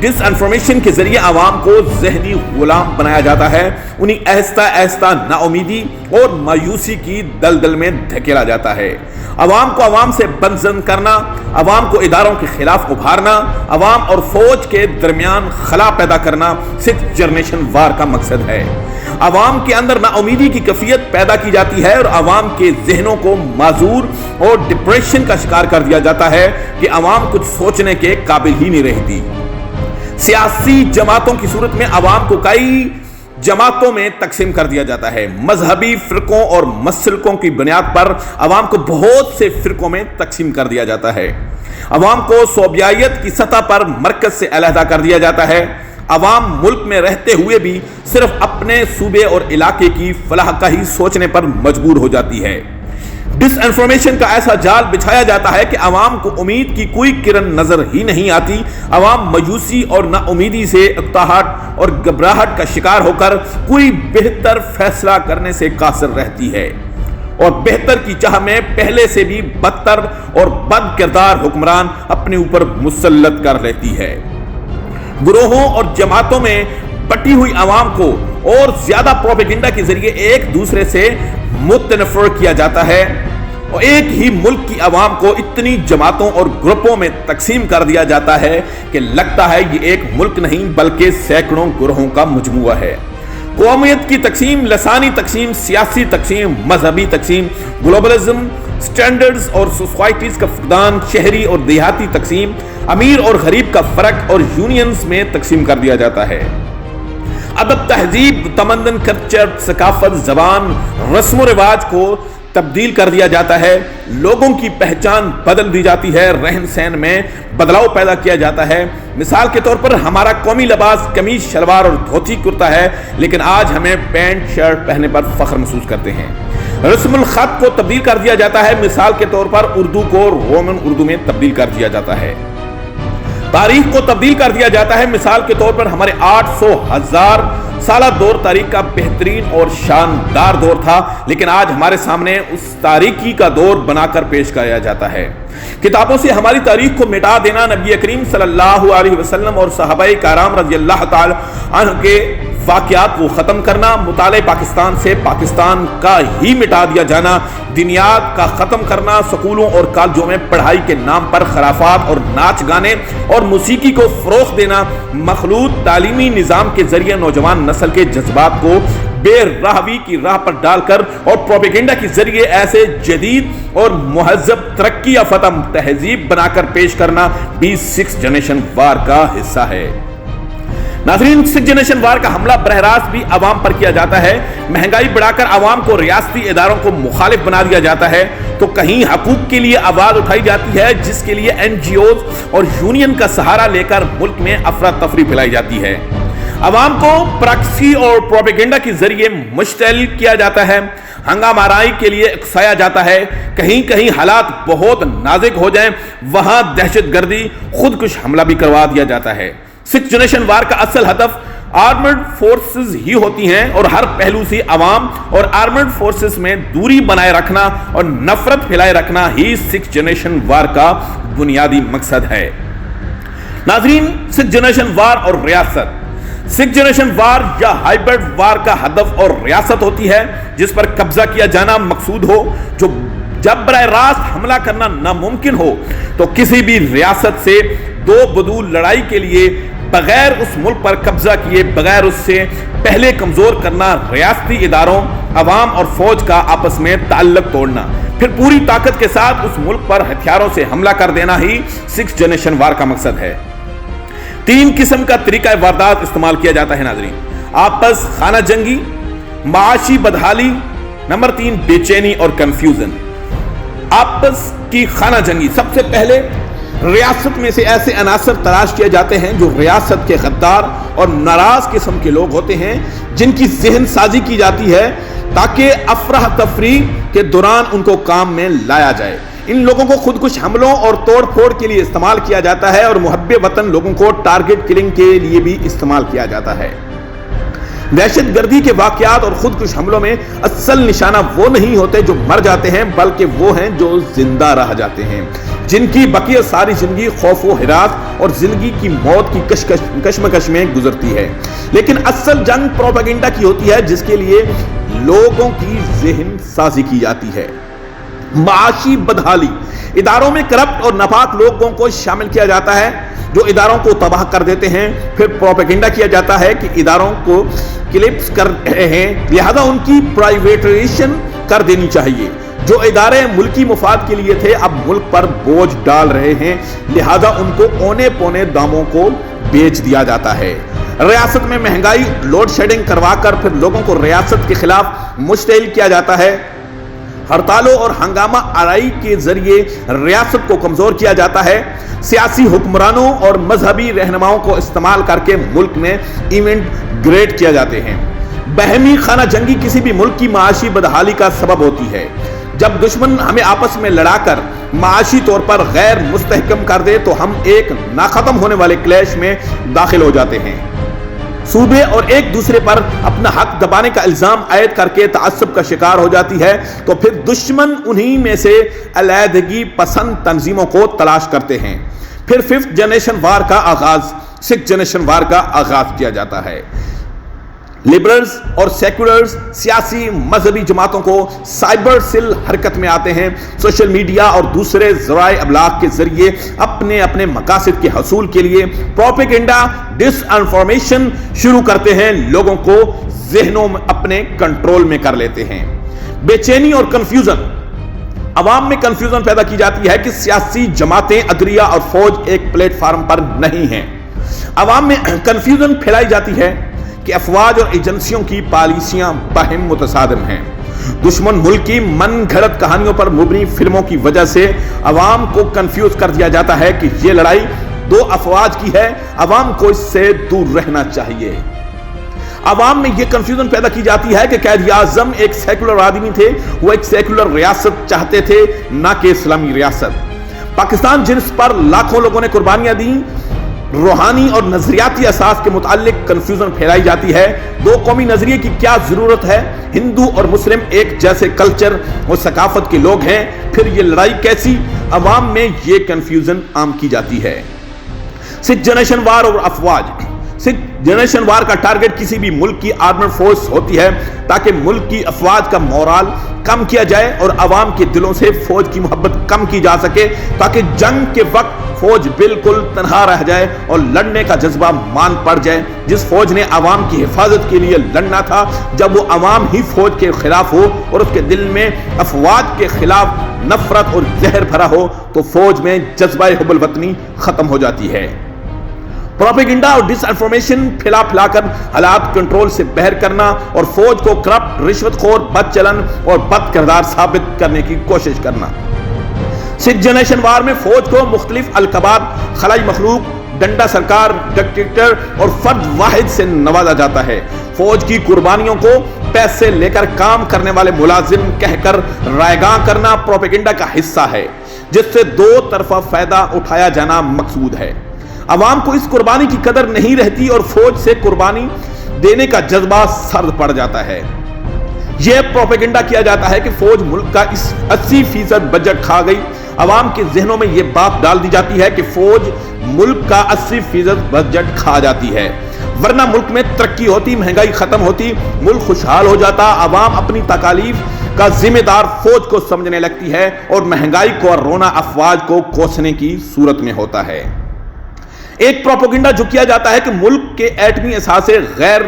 ڈس information کے ذریعے عوام کو ذہنی غلام بنایا جاتا ہے، انہیں آہستہ آہستہ نا امیدی اور مایوسی کی دلدل میں دھکیلا جاتا ہے۔ عوام کو عوام سے بدظن کرنا، عوام کو اداروں کے خلاف ابھارنا، عوام اور فوج کے درمیان خلا پیدا کرنا سکس جنریشن وار کا مقصد ہے۔ عوام کے اندر نا امیدی کی کیفیت پیدا کی جاتی ہے اور عوام کے ذہنوں کو معذور اور ڈپریشن کا شکار کر دیا جاتا ہے کہ عوام کچھ سوچنے کے قابل ہی نہیں رہتی۔ سیاسی جماعتوں کی صورت میں عوام کو کئی جماعتوں میں تقسیم کر دیا جاتا ہے۔ مذہبی فرقوں اور مسلکوں کی بنیاد پر عوام کو بہت سے فرقوں میں تقسیم کر دیا جاتا ہے۔ عوام کو صوبیائیت کی سطح پر مرکز سے علیحدہ کر دیا جاتا ہے۔ عوام ملک میں رہتے ہوئے بھی صرف اپنے صوبے اور علاقے کی فلاح کا ہی سوچنے پر مجبور ہو جاتی ہے۔ ڈس انفارمیشن کا ایسا جال بچھایا جاتا ہے کہ عوام کو امید کی کوئی کرن نظر ہی نہیں آتی۔ عوام مایوسی اور نا امیدی سے اکتاہٹ اور گھبراہٹ کا شکار ہو کر کوئی بہتر فیصلہ کرنے سے قاصر رہتی ہے اور بہتر کی چاہ میں پہلے سے بھی بدتر اور بد کردار حکمران اپنے اوپر مسلط کر لیتی ہے۔ گروہوں اور جماعتوں میں بٹی ہوئی عوام کو اور زیادہ پروپیگنڈا کے ذریعے ایک دوسرے سے متنفر کیا جاتا ہے اور ایک ہی ملک کی عوام کو اتنی جماعتوں اور گروپوں میں تقسیم کر دیا جاتا ہے کہ لگتا ہے یہ ایک ملک نہیں بلکہ سینکڑوں گروہوں کا مجموعہ ہے۔ قومیت کی تقسیم، لسانی تقسیم، سیاسی تقسیم، مذہبی تقسیم، گلوبلزم، سٹینڈرڈز اور سوسائٹیز کا فقدان، شہری اور دیہاتی تقسیم، امیر اور غریب کا فرق اور یونینز میں تقسیم کر دیا جاتا ہے۔ ادب، تہذیب، تمدن، کلچر، ثقافت، زبان، رسم و رواج کو تبدیل کر دیا جاتا ہے، لوگوں کی پہچان بدل دی جاتی ہے، رہن سہن میں بدلاؤ پیدا کیا جاتا ہے۔ مثال کے طور پر ہمارا قومی لباس قمیض شلوار اور دھوتی کرتا ہے، لیکن آج ہمیں پینٹ شرٹ پہننے پر فخر محسوس کرتے ہیں۔ رسم الخط کو تبدیل کر دیا جاتا ہے، مثال کے طور پر اردو کو رومن اردو میں تبدیل کر دیا جاتا ہے۔ تاریخ کو تبدیل کر دیا جاتا ہے، مثال کے طور پر ہمارے 800,000 سالہ دور تاریخ کا بہترین اور شاندار دور تھا، لیکن آج ہمارے سامنے اس تاریخی کا دور بنا کر پیش کیا جاتا ہے۔ کتابوں سے ہماری تاریخ کو مٹا دینا، نبی کریم صلی اللہ علیہ وسلم اور صحابہ کرام رضی اللہ تعالی عنہ کے واقعات کو ختم کرنا، مطالعہ پاکستان سے پاکستان کا ہی مٹا دیا جانا، دینیات کا ختم کرنا، سکولوں اور کالجوں میں پڑھائی کے نام پر خرافات اور ناچ گانے اور موسیقی کو فروغ دینا، مخلوط تعلیمی نظام کے ذریعے نوجوان نسل کے جذبات کو بے راہوی کی راہ پر ڈال کر اور پروپیگنڈا کے ذریعے ایسے جدید اور مہذب ترقی یافتہ تہذیب بنا کر پیش کرنا بھی سکس جنریشن وار کا حصہ ہے۔ ناظرین، سکس جنریشن وار کا حملہ براہ راست بھی عوام پر کیا جاتا ہے۔ مہنگائی بڑھا کر عوام کو ریاستی اداروں کو مخالف بنا دیا جاتا ہے تو کہیں حقوق کے لیے آواز اٹھائی جاتی ہے، جس کے لیے NGOز اور یونین کا سہارا لے کر ملک میں افراتفری پھیلائی جاتی ہے۔ عوام کو پراکسی اور پروپیگنڈا کے ذریعے مشتعل کیا جاتا ہے، ہنگامہ آرائی کے لیے اکسایا جاتا ہے۔ کہیں کہیں حالات بہت نازک ہو جائیں وہاں دہشت گردی، خودکش حملہ بھی کروا دیا جاتا ہے۔ سکس جنریشن وار کا اصل ہدف آرمڈ فورسز ہی ہوتی ہیں اور ہر پہلو سے عوام اور آرمڈ فورسز میں دوری بنائے رکھنا اور نفرت پھیلائے رکھنا ہی سکس جنریشن وار کا بنیادی مقصد ہے۔ ناظرین، سکس جنریشن وار اور ریاست، سکس جنریشن وار یا ہائبرڈ وار کا ہدف اور ریاست ہوتی ہے جس پر قبضہ کیا جانا مقصود ہو۔ جب براہ راست حملہ کرنا ناممکن ہو تو کسی بھی ریاست سے دو بدو لڑائی کے لیے بغیر اس ملک پر قبضہ کیے بغیر اس سے پہلے کمزور کرنا، ریاستی اداروں، عوام اور فوج کا آپس میں تعلق توڑنا، پھر پوری طاقت کے ساتھ اس ملک پر ہتھیاروں سے حملہ کر دینا ہی سکس جنریشن وار کا مقصد ہے۔ تین قسم کا طریقہ واردات استعمال کیا جاتا ہے ناظرین: آپس خانہ جنگی، معاشی بدحالی، نمبر 3 بے چینی اور کنفیوژن۔ آپس کی خانہ جنگی، سب سے پہلے ریاست میں سے ایسے عناصر تلاش کیے جاتے ہیں جو ریاست کے غدار اور ناراض قسم کے لوگ ہوتے ہیں، جن کی ذہن سازی کی جاتی ہے تاکہ افراتفری کے دوران ان کو کام میں لایا جائے۔ ان لوگوں کو خودکش حملوں اور توڑ پھوڑ کے لیے استعمال کیا جاتا ہے اور محب وطن لوگوں کو ٹارگٹ کلنگ کے لیے بھی استعمال کیا جاتا ہے۔ دہشت گردی کے واقعات اور خودکش حملوں میں اصل نشانہ وہ نہیں ہوتے جو مر جاتے ہیں، بلکہ وہ ہیں جو زندہ رہ جاتے ہیں، جن کی بقیہ ساری زندگی خوف و ہراس اور زندگی کی موت کی کشمکش میں گزرتی ہے۔ لیکن اصل جنگ پروپیگنڈا کی ہوتی ہے، جس کے لیے لوگوں کی ذہن سازی کی جاتی ہے۔ معاشی بدحالی، اداروں میں کرپٹ اور ناپاک لوگوں کو شامل کیا جاتا ہے جو اداروں کو تباہ کر دیتے ہیں۔ پھر پروپیگنڈا کیا جاتا ہے کہ اداروں کو کلپس کر رہے ہیں، لہذا ان کی پرائیویٹائزیشن کر دینی چاہیے۔ جو ادارے ملکی مفاد کے لیے تھے اب ملک پر بوجھ ڈال رہے ہیں، لہذا ان کو اونے پونے داموں کو بیچ دیا جاتا ہے۔ ریاست میں مہنگائی لوڈ شیڈنگ کروا کر پھر لوگوں کو ریاست کے خلاف مشتعل کیا جاتا ہے۔ ہڑتالوں اور ہنگامہ آرائی کے ذریعے ریاست کو کمزور کیا جاتا ہے۔ سیاسی حکمرانوں اور مذہبی رہنماؤں کو استعمال کر کے ملک میں ایونٹ گریٹ کیا جاتے ہیں۔ باہمی خانہ جنگی کسی بھی ملک کی معاشی بدحالی کا سبب ہوتی ہے۔ جب دشمن ہمیں آپس میں لڑا کر معاشی طور پر غیر مستحکم کر دے تو ہم ایک ناختم ہونے والے کلیش میں داخل ہو جاتے ہیں۔ صوبے اور ایک دوسرے پر اپنا حق دبانے کا الزام عائد کر کے تعصب کا شکار ہو جاتی ہے، تو پھر دشمن انہی میں سے علیحدگی پسند تنظیموں کو تلاش کرتے ہیں۔ پھر ففتھ جنریشن وار کا آغاز، سکس جنریشن وار کا آغاز کیا جاتا ہے۔ لبرلز اور سیکولرز سیاسی مذہبی جماعتوں کو سائبر سیل حرکت میں آتے ہیں، سوشل میڈیا اور دوسرے ذرائع ابلاغ کے ذریعے اپنے مقاصد کے حصول کے لیے پروپیگنڈا ڈس انفارمیشن شروع کرتے ہیں، لوگوں کو ذہنوں میں اپنے کنٹرول میں کر لیتے ہیں۔ بے چینی اور کنفیوژن، عوام میں کنفیوژن پیدا کی جاتی ہے کہ سیاسی جماعتیں، عدلیہ اور فوج ایک پلیٹ فارم پر نہیں ہیں۔ عوام میں کنفیوژن پھیلائی جاتی ہے کہ افواج اور ایجنسیوں کی پالیسیاں باہم متصادم ہیں۔ دشمن ملک کی من گھڑت کہانیوں پر مبنی فلموں کی وجہ سے عوام کو کنفیوز کر دیا جاتا ہے کہ یہ لڑائی دو افواج کی ہے، عوام کو اس سے دور رہنا چاہیے۔ عوام میں یہ کنفیوژن پیدا کی جاتی ہے کہ قائد اعظم ایک سیکولر آدمی تھے، وہ ایک سیکولر ریاست چاہتے تھے، نہ کہ اسلامی ریاست۔ پاکستان جنس پر لاکھوں لوگوں نے قربانیاں دیں، روحانی اور نظریاتی اساس کے متعلق کنفیوژن پھیلائی جاتی ہے۔ دو قومی نظریے کی کیا ضرورت ہے؟ ہندو اور مسلم ایک جیسے کلچر اور ثقافت کے لوگ ہیں، پھر یہ لڑائی کیسی؟ عوام میں یہ کنفیوژن عام کی جاتی ہے۔ سکس جنریشن وار اور افواج، سکس جنریشن وار کا ٹارگٹ کسی بھی ملک کی آرمڈ فورس ہوتی ہے تاکہ ملک کی افواج کا مورال کم کیا جائے اور عوام کے دلوں سے فوج کی محبت کم کی جا سکے، تاکہ جنگ کے وقت فوج بالکل تنہا رہ جائے اور لڑنے کا جذبہ مان پڑ جائے۔ جس فوج نے عوام کی حفاظت کے لیے لڑنا تھا، جب وہ عوام ہی فوج کے خلاف ہو اور اس کے دل میں افواج کے خلاف نفرت اور زہر بھرا ہو، تو فوج میں جذبہ حب الوطنی ختم ہو جاتی ہے۔ پروپیگنڈا اور ڈس انفارمیشن پھیلا کر حالات کنٹرول سے باہر کرنا اور فوج کو کرپٹ، رشوت خور، بد چلن اور بد کردار ثابت کرنے کی کوشش کرنا۔ سکس جنریشن وار میں فوج کو مختلف القابات، خلائی مخلوق، ڈنڈا سرکار، ڈکٹیٹر اور فرد واحد سے نوازا جاتا ہے۔ فوج کی قربانیوں کو پیسے لے کر کام کرنے والے ملازم کہہ کر رائیگاں کرنا پروپیگنڈا کا حصہ ہے، جس سے دو طرفہ فائدہ اٹھایا جانا مقصود ہے۔ عوام کو اس قربانی کی قدر نہیں رہتی اور فوج سے قربانی دینے کا جذبہ سرد پڑ جاتا ہے۔ یہ پروپیگنڈا کیا جاتا ہے کہ فوج ملک کا 80% بجٹ کھا گئی۔ عوام کے ذہنوں میں یہ بات ڈال دی جاتی ہے کہ فوج ملک کا 80% بجٹ کھا جاتی ہے، ورنہ ملک میں ترقی ہوتی، مہنگائی ختم ہوتی، ملک خوشحال ہو جاتا۔ عوام اپنی تکالیف کا ذمہ دار فوج کو سمجھنے لگتی ہے اور مہنگائی کو اور رونا افواج کو کوسنے کی صورت میں ہوتا ہے۔ ایک پروپیگنڈا جو کیا جاتا ہے کہ ملک کے ایٹمی اثاثے غیر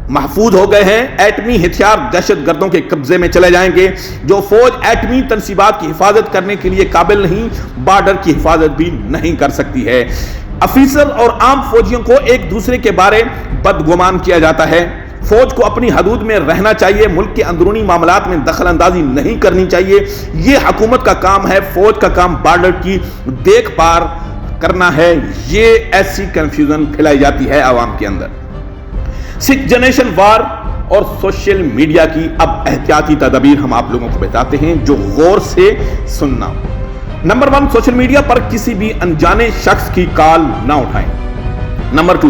محفوظ ہو گئے ہیں، ایٹمی ہتھیار دہشت گردوں کے قبضے میں چلے جائیں گے، جو فوج ایٹمی تنصیبات کی حفاظت کرنے کے لیے قابل نہیں، بارڈر کی حفاظت بھی نہیں کر سکتی ہے۔ افیسر اور عام فوجیوں کو ایک دوسرے کے بارے بدگمان کیا جاتا ہے۔ فوج کو اپنی حدود میں رہنا چاہیے، ملک کے اندرونی معاملات میں دخل اندازی نہیں کرنی چاہیے، یہ حکومت کا کام ہے، فوج کا کام بارڈر کی دیکھ بھال کرنا ہے۔ یہ ایسی کنفیوژن پھیلائی جاتی ہے عوام کے اندر۔ سکس جنریشن وار اور سوشل میڈیا کی اب احتیاطی تدابیر ہم آپ لوگوں کو بتاتے ہیں جو غور سے سننا۔ نمبر 1، سوشل میڈیا پر کسی بھی انجانے شخص کی کال نہ اٹھائیں۔ نمبر 2،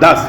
10,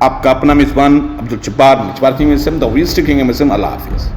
آپ کا اپنا میزبان عبد الجبار، اللہ حافظ.